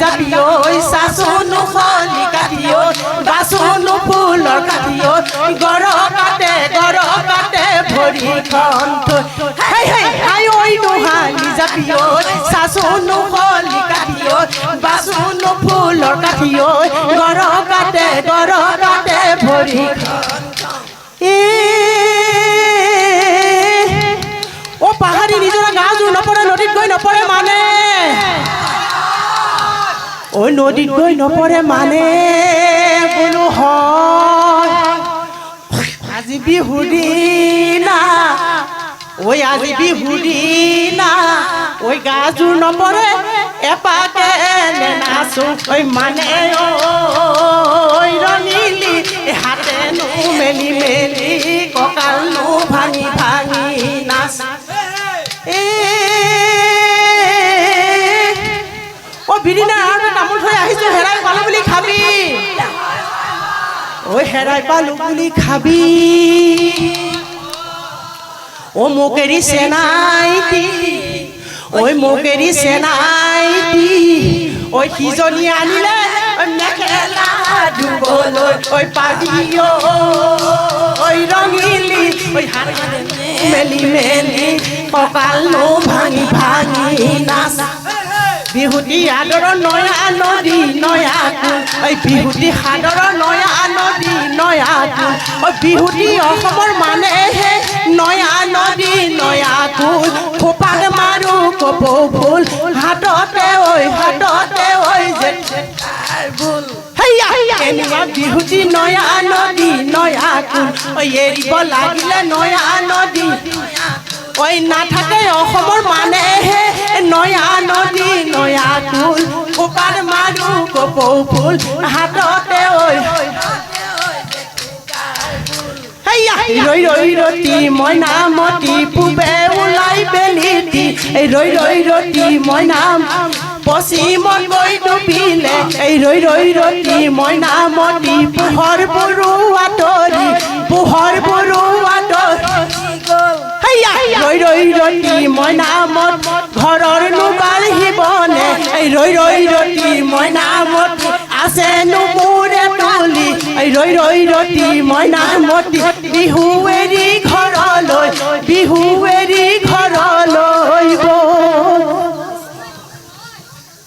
জাপি ঐ চাচোনো খলি কাঠি ঐ বাচোনো ফুলৰ কাঠি ঐ গৰ কাটে ভৰিখন থৈ হাই হাই হাই ঐ নোহালি জাপি ঐ চাচোনো খলি কাঠি ঐ বাচোনো ফুলৰ কাঠি ঐ গৰ কাটে ভৰিখন ও পাহাড়ি নিজৰা গাজোৰ নপৰে নদীত গৈ নপৰে মানে ঐ নদীত গৈ নপৰে মানে বোলো হয় আজি বিহুৰ দিনা ঐ আজি বিহুৰ দিনা ঐ গাজোৰ নপৰে এপাকে নাচো ঐ মানে ঐ ৰঙিলি হাতেনো মেলি মেলি কঁকালনো ভাঙি নাচ ও বিদিনা আৰু তামোল থৈ আহিছো হেৰাই পালো বুলি খাবি ঐ হেৰাই পালো বুলি খাবি ও মোকেৰি চেনাইটি ঐ মোকেৰি চেনাইটি ঐ সিজনী আনিলে মেখেলা ধুবলৈ ঐ পাবি ঐ ৰঙিলি ঐ হাত মেলি মেলি কঁকালনো ভাঙি নাচ বিহুতি আদৰৰ নয়া নদী নয়া কুল ঐ বিহুতি সাদৰৰ নয়া নদী নয়া কুল ঐ বিহুতি অসমৰ মানেহে নয়া নদী নয়া কুল খোপাত মাৰো কপৌ ফুল হাততে ঐ ভুল এনেকুৱা বিহুতি নয়া নদী নয়া কুল ঐ এৰিব লাগিলে নয়া নদী ঐ নাথাকে অসমৰ মানেহে নয়া নদী নয়া কুল খোপাত মাৰো কপৌ ফুল হাততে ঐ ৰৈ ৰৈ ৰতি মইনামতি পূবে ওলাই বেলিটি ৰৈ ৰৈ ৰতি মইনাম পশ্চিমত গৈ ডুবিলে ৰৈ ৰৈ ৰতি মইনামতি পোহৰ বৰুৱা তৰি ৰৈ ৰৈ ৰতি মইনামত ঘৰৰ নোবাঢ়িবনে ৰৈ ৰৈ ৰতি মইনামত আছেনো মোৰে তুলি ৰৈ ৰৈ ৰতি মইনামতি বিহু এৰি ঘৰলৈ